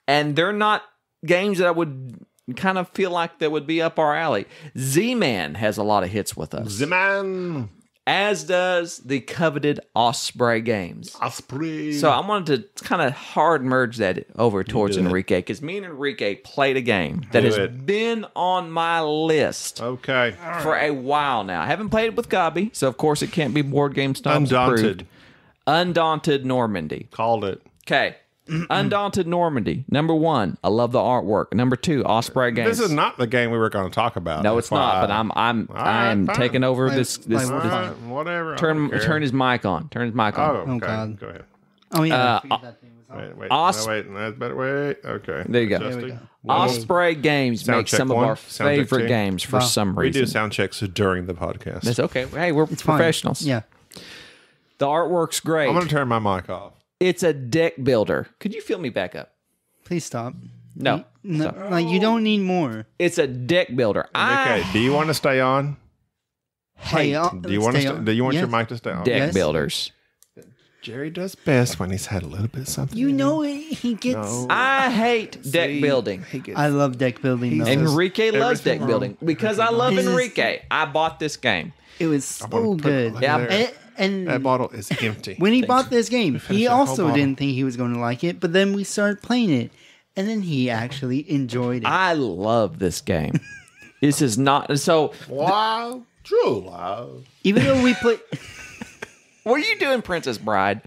And they're not games that I would kind of feel like that would be up our alley. Z-Man has a lot of hits with us. Z-Man. As does the coveted Osprey games. Osprey. So I wanted to kind of hard merge that over towards do it. Enrique, because me and Enrique played a game that has been on my list Okay. for a while now. I haven't played it with Gabi, so of course it can't be Board Game Snobs Undaunted. approved. Undaunted Normandy. Called it. Okay. Undaunted Normandy. Number 1, I love the artwork. Number 2, Osprey games. This is not the game we were going to talk about. No, it's not. But I am fine. taking over this. All right, whatever. I don't care. Turn his mic on. Turn his mic on. Oh, okay. God. Go ahead. Oh yeah, I forget that thing was on. Wait. Os- No, wait. That's better. Wait. Okay. There you go. There we go. Osprey games Sound make check some of one. our Sound check favorite two. games for Wow. some We do reason. sound checks during the podcast. That's okay. Hey, we're It's fine. professionals. Yeah. The artwork's great. I'm going to turn my mic off. It's a deck builder. Could you fill me back up? Please stop. No. No, like you don't need more. It's a deck builder. Okay. Do you want to stay on? Hey, Do you want stay on. Do you want Yes. your mic to stay on? deck Yes. builders. Jerry does best when he's had a little bit of something. You know it. He gets. I hate deck building. I love deck building. Though. Enrique loves everything deck building. Because I love This is- Enrique, I bought this game. It was so wanna put- good. Yeah, And That bottle is empty. when he bought this game, he that whole also bottle. didn't think he was going to like it. But then we started playing it, and then he actually enjoyed it. I love this game. This is not so. Wow. True love. Even though we play, What are you doing, Princess Bride?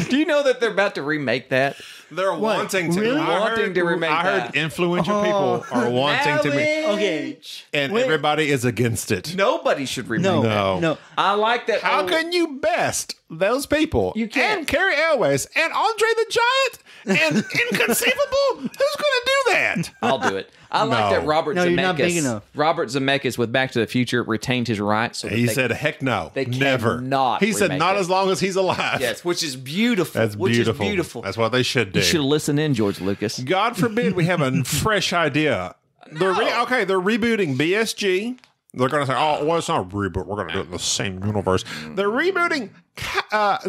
Do you know that they're about to remake that? They're wanting to. Really? Wanting to remake I heard that. influential people are wanting to make, okay, and Wait. everybody is against it. Nobody should remake no, that. No. no, I like that. How can you best those people? You can't. And Carrie Elways and Andre the Giant and Inconceivable? Who's going to do that? I'll do it. I like No. that Robert No, Zemeckis. you're not big enough. Robert Zemeckis with Back to the Future retained his rights. So that He they- said, "Heck no, they never." cannot He said, remake "Not it. as long as he's alive." yes, which is beautiful. That's which beautiful. is beautiful. That's what they should do. You should listen in, George Lucas. God forbid we have a fresh idea. They're rebooting BSG. They're going to say, "Oh, well, it's not a reboot. We're going to do it in the same universe." They're rebooting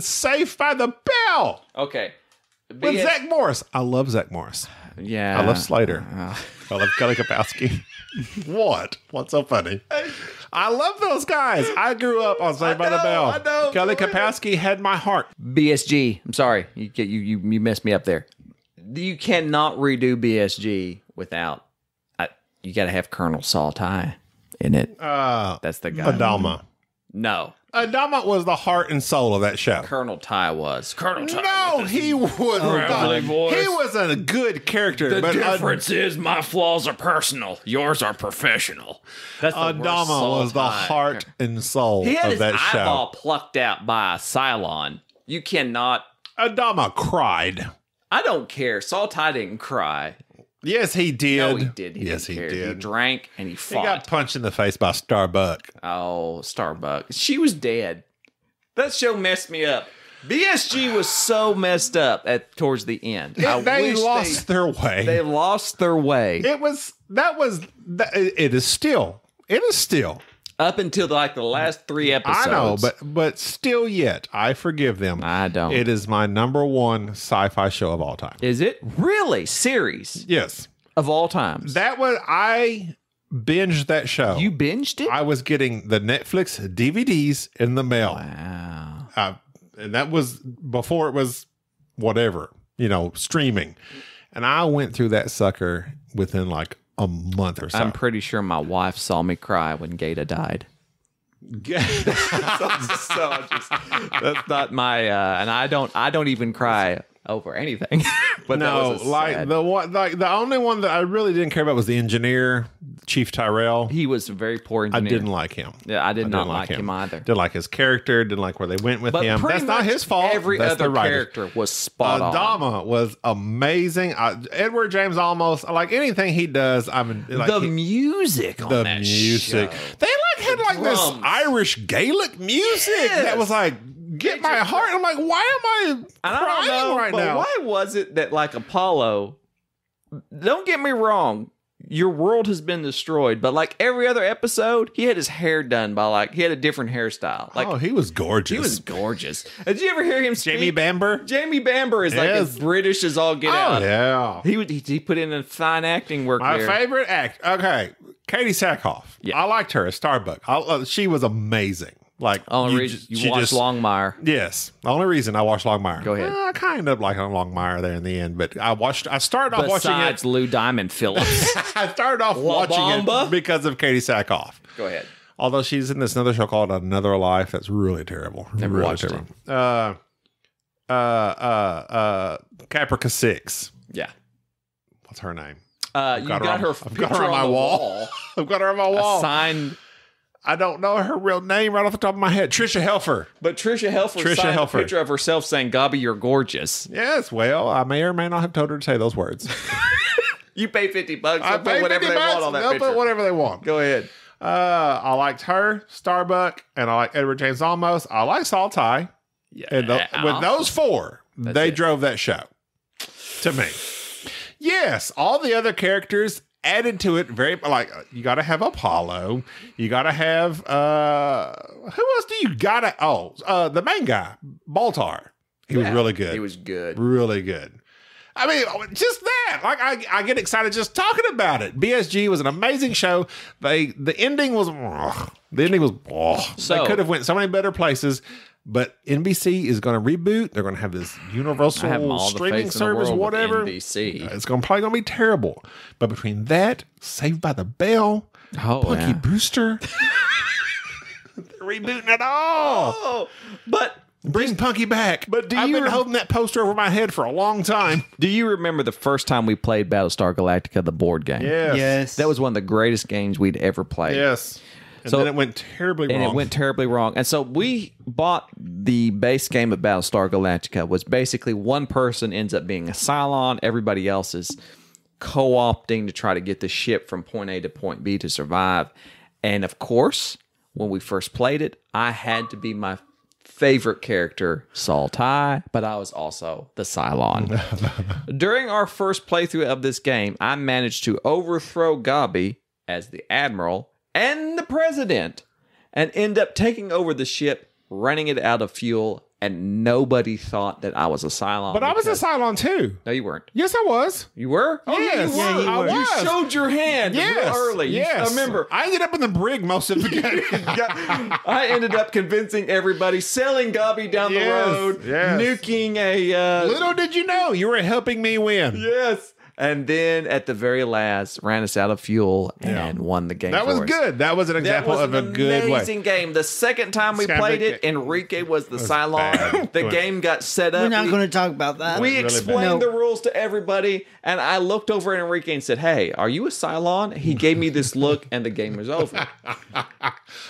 Saved by the Bell Okay. with Zach Morris. I love Zach Morris. Yeah. I love Slater. I love Kelly Kapowski. What? What's so funny? I love those guys. I grew up on Saved by the Bell. I know. Kelly Kapowski had my heart. BSG. I'm sorry. You messed me up there. You cannot redo BSG without. You got to have Colonel Saltai in it. That's the guy. Adama. No. Adama was the heart and soul of that show. Colonel Ty was. Colonel Ty. No, he was gravelly not. voice. He was a good character. but is my flaws are personal. Yours are professional. That's Adama was the heart and soul He had of his that eyeball show. plucked out by a Cylon. You cannot. Adama cried. I don't care. Saltai didn't cry. Yes, he did. No, he did. Yes, didn't he care. He did. drank and he He fought. got punched in the face by Starbuck. Oh, Starbuck. She was dead. That show messed me up. BSG was so messed up towards the end. I They wish lost their way. They lost their way It is still up until like the last 3 episodes. I know, but still yet I forgive them. I don't. It is my number one sci-fi show of all time. Is it really series Yes, of all times? I binged that show. You binged it? I was getting the Netflix DVDs in the mail. Wow. And that was before it was whatever, streaming. And I went through that sucker within like a month or so. I'm pretty sure my wife saw me cry when Gata died. That's not my and I don't even cry over anything. But that No, was a like sad- the one, like the only one that I really didn't care about was the engineer, Chief Tyrell. he was a very poor I engineer. didn't like him. Yeah, I did not didn't like him either. Didn't like his character. Didn't like where they went with But him. pretty That's not much his fault. Every That's other the writer. character was spot on. Adama was amazing. Edward James almost like anything he does. I'm like The music on the that music. show. They like had like this Drums. Irish Gaelic music Yes. that was like get my heart. I'm like, why am I And I don't crying know, right but now? why was it that like Apollo? Don't get me wrong, your world has been destroyed, but like every other episode, he had his hair done by like he had a different hairstyle. Like Oh, he was gorgeous. he was gorgeous. Did you ever hear him speak? Jamie Bamber. Jamie Bamber is like Yes. as British as all get Oh out. yeah. He put in a fine acting work My there. favorite act. Okay, Katie Sackhoff. Yeah. I liked her as Starbuck. she was amazing. Like Only reason you watched Longmire. Yes, the only reason I watched Longmire. Go ahead. I kind of like Longmire there in the end, but I started off watching it. Besides Lou Diamond Phillips. I started off watching Bamba? it because of Katie Sackhoff. Go ahead. Although she's in this another show called Another Life that's really terrible. Never really watched it. Caprica 6. Yeah. What's her name? You got her I've picture got her on my the wall. I've got her on my A wall. signed, I don't know her real name right off the top of my head. Trisha Helfer. but Trisha Helfer signed a picture of herself saying, "Gobby, you're gorgeous." Yes, well, I may or may not have told her to say those words. You pay $50. They'll I put paid whatever 50 they want bucks, on that they'll picture. put whatever they want. Go ahead. I liked her, Starbuck, and I like Edward James Olmos. I like Saltai. Yeah. And with those four, they it. drove that show to me. Yes, all the other characters added to it. Very like you got to have Apollo. You got to have who else do you got to? The main guy, Baltar. He was really good. He was good. Really good. I mean, just that. Like, I get excited just talking about it. BSG was an amazing show. The ending was. So- they could have went so many better places. But NBC is going to reboot. They're going to have this universal I have all the streaming faith in the service, world with whatever. NBC. It's probably going to be terrible. But between that, Saved by the Bell, Oh, Punky yeah. Brewster, they're rebooting it all. Oh, but Bring Punky back. But do I've you been rem- holding that poster over my head for a long time. do you remember the first time we played Battlestar Galactica, the board game? Yes. Yes. That was one of the greatest games we'd ever played. Yes. And So- then it went terribly wrong. And it went terribly wrong. And so we bought the base game of Battlestar Galactica, was basically one person ends up being a Cylon, everybody else is co-opting to try to get the ship from point A to point B to survive. And of course, when we first played it, I had to be my favorite character, Saltai, but I was also the Cylon. During our first playthrough of this game, I managed to overthrow Gabi as the Admiral and the President and end up taking over the ship, running it out of fuel, and nobody thought that I was a Cylon. But I was a because- Cylon too. No, you weren't. Yes, I was. You were? Oh, Yes. yeah, you Yeah, were. you were. You showed your hand Yes. real early. Yes. I remember. I ended up in the brig most of the game. I ended up convincing everybody, selling Gabi down the Yes, road, yes. nuking a... Little did you know, you were helping me win. Yes. And then at the very last, ran us out of fuel and won the game. That was for us. good. That was an That example was of a an good way. amazing game. The second time we Scott played Enrique- it, Enrique was the bad. Cylon. The Go ahead. game got set up. We're not going to talk about that. We really explained bad. the rules to everybody, and I looked over at Enrique and said, "Hey, are you a Cylon?" He gave me this look, and the game was over.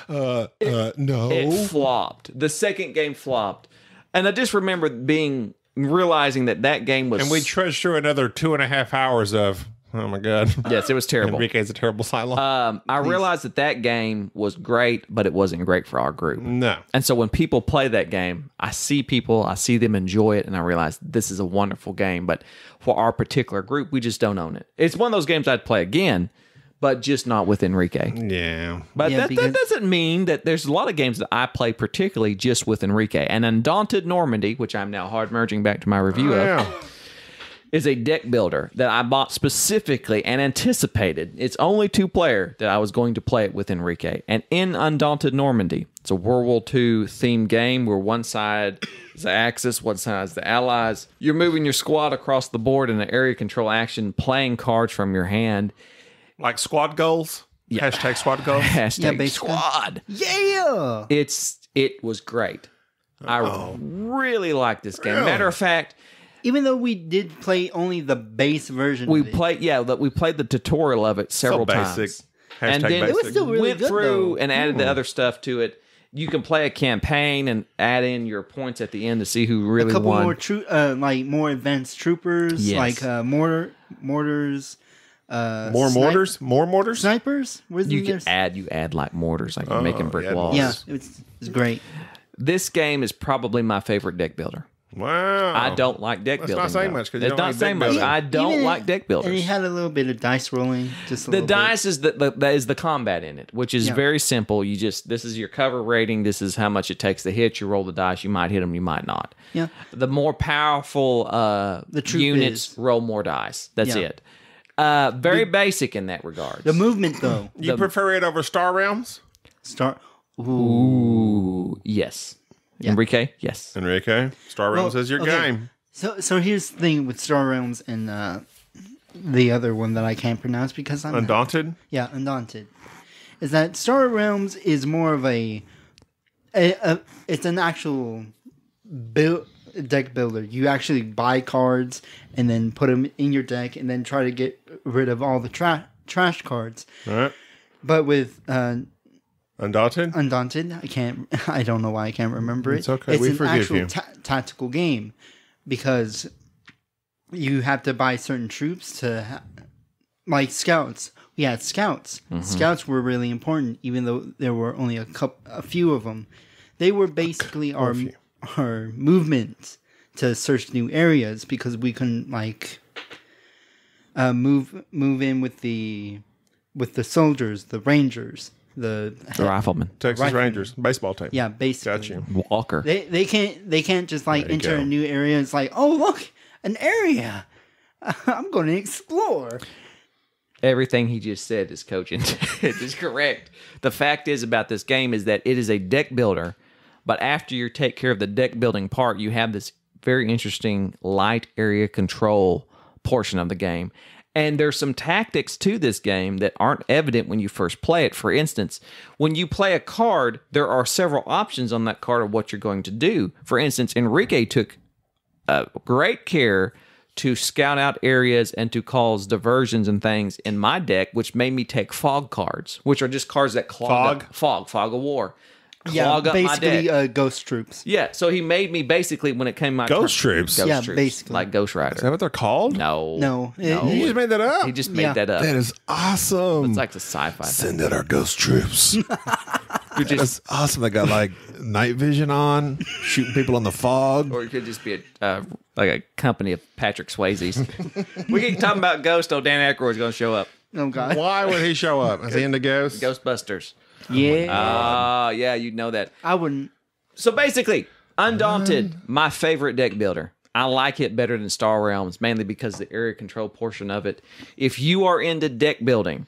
No. It flopped. The second game flopped, and I just remember realizing that game was. And we trudged through another 2.5 hours of, oh my God. yes, it was terrible. Enrique's a terrible Cylon. I realized that game was great, but it wasn't great for our group. No. And so when people play that game, I see them enjoy it, and I realize this is a wonderful game. But for our particular group, we just don't own it. It's one of those games I'd play again, but just not with Enrique. Yeah. But Yeah, that because- doesn't mean that there's a lot of games that I play particularly just with Enrique. And Undaunted Normandy, which I'm now hard merging back to my review of, Yeah. is a deck builder that I bought specifically and anticipated. It's only 2-player that I was going to play it with Enrique. And in Undaunted Normandy, it's a World War II themed game where one side is the Axis, one side is the Allies. You're moving your squad across the board in an area control action, playing cards from your hand. Like squad goals? Yeah. Hashtag squad goals? Hashtag basically. squad. Yeah. It was great. I really like this game. Matter of fact, Even though we did play only the base version We of it. played the tutorial of it several basic. times. Hashtag And then basic. It was still really went good, through though. and added the other stuff to it. You can play a campaign and add in your points at the end to see who really a couple won. more more advanced troopers, Yes. like mortars. More mortars? More mortars? Snipers? Where's You add like mortars, like you're making brick walls. Yeah, it's great. This game is probably my favorite deck builder. Wow. I don't like deck That's building. not saying though. much, 'cause you it's don't not like saying deck much. building. I don't Even like deck builders. And he had a little bit of dice rolling. Just a The little dice is that is the combat in it, which is Yeah. very simple. You just this is your cover rating. This is how much it takes to hit. You roll the dice. You might hit them. You might not. Yeah. The more powerful The troop units is. roll more dice. That's Yeah. it. Very basic in that regard. The movement, though. You prefer it over Star Realms? Start. Ooh. Ooh, yes. Yeah. Enrique, yes. Enrique, Star Realms is your okay. game. So here's the thing with Star Realms and the other one that I can't pronounce because I'm Undaunted? Yeah, Undaunted. Is that Star Realms is more of a it's an actual deck builder. You actually buy cards and then put them in your deck and then try to get rid of all the trash cards. All right. But with Undaunted? Undaunted, I don't know why I can't remember it. It's okay, It's we an forgive actual you. tactical game because you have to buy certain troops to like scouts. We had scouts. Mm-hmm. Scouts were really important, even though there were only a few of them. They were basically our movement to search new areas because we couldn't move in with the soldiers, the rangers, The rifleman. Texas Rifleman. Rangers, baseball team. yeah, basically. Got you. Walker. They can't just There you enter go. a new area. It's like, oh look, an area. I'm going to explore. Everything he just said is Coach Intent is correct. The fact is about this game is that it is a deck builder, but after you take care of the deck building part, you have this very interesting light area control portion of the game. And there's some tactics to this game that aren't evident when you first play it. For instance, when you play a card, there are several options on that card of what you're going to do. For instance, Enrique took great care to scout out areas and to cause diversions and things in my deck, which made me take fog cards, which are just cards that clog up fog of war. Clog up my basically deck. ghost troops. Yeah, so he made me basically when it came my Ghost troops? Yeah, troops, basically. like Ghost Rider. Is that what they're called? No, You You just made that up. he just made Yeah. that up. That is awesome. It's like the sci-fi thing. Send out our ghost troops. That's awesome. They got like night vision on, shooting people in the fog. Or it could just be like a company of Patrick Swayze's. We keep talking about Ghost. Oh, Dan Aykroyd's going to show up. Oh god. Why would he show up? Is he into ghosts? Ghostbusters. Yeah. Yeah, you'd know that. I wouldn't. So basically, Undaunted, my favorite deck builder. I like it better than Star Realms, mainly because the area control portion of it. If you are into deck building,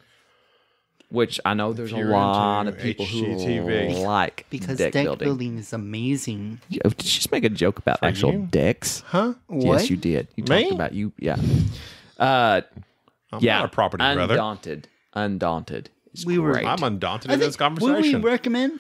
which I know there's a you're lot into of people who HGTV. like Because deck, building. is amazing. Did you just make a joke about actual you? decks? Huh? What? Yes, you did. You Me? talked about you. Yeah. I'm Yeah. not a property brother. Undaunted. It's We were- great. I'm undaunted I in this think, would we conversation. recommend?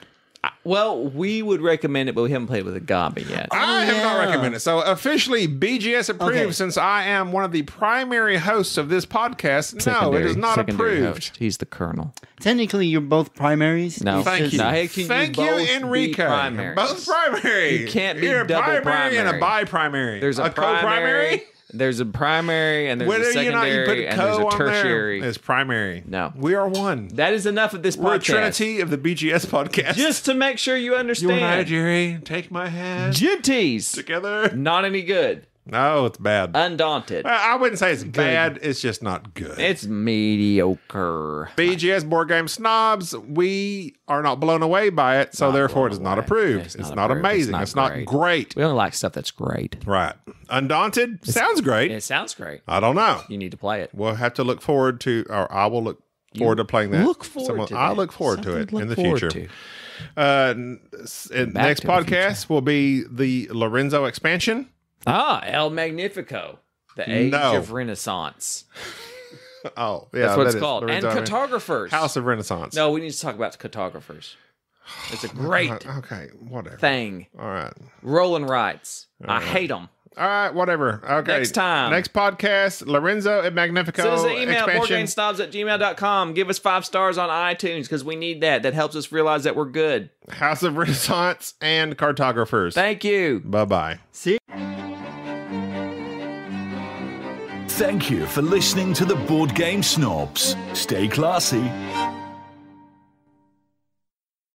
Well, we would recommend it, but we haven't played with a Gabi yet. I have not yeah. recommended. So officially BGS approved Okay. since I am one of the primary hosts of this podcast. No, it is not Secondary approved. host. He's the colonel. Technically, you're both primaries. No. It's Thank just- you. No, hey, can you Thank you, both be Enrique. primaries? Both primary. You can't be You're a double primary and a primary. bi-primary. There's a co-primary. There's a primary, and there's Whether a you secondary, put and there's co a on there, tertiary. it's primary. No. We are one. That is enough of this We're a podcast. trinity of the BGS podcast. Just to make sure you you and I, understand. Jerry, take my hand Gentes. together. Not any good. No, it's bad. Undaunted. I wouldn't say it's bad. It's just not good. It's mediocre. BGS board game snobs, we are not blown away by it, so therefore it is not approved. It's not approved. amazing. It's not great. We only like stuff that's great. Right. Undaunted sounds great. It sounds great. I don't know. You need to play it. We'll have to look forward to, or I will look forward to playing that. Look forward to I that. look forward to it Something to in the look forward future. to. Next to the podcast will be the Lorenzo expansion. El Magnifico. The Age No. of Renaissance. Oh, yeah. That's what it's that is called. And Lorenzo. cartographers. House of Renaissance. No, we need to talk about cartographers. It's a great Okay, whatever. thing. All right. Rolling rights. I hate them. All right, whatever. Okay. Next time. Next podcast, Lorenzo and Magnifico. Send us an email at expansion. boardgamesnobs@gmail.com. Give us 5 stars on iTunes because we need that. That helps us realize that we're good. House of Renaissance and Cartographers. Thank you. Bye-bye. See. Thank you for listening to the Board Game Snobs. Stay classy.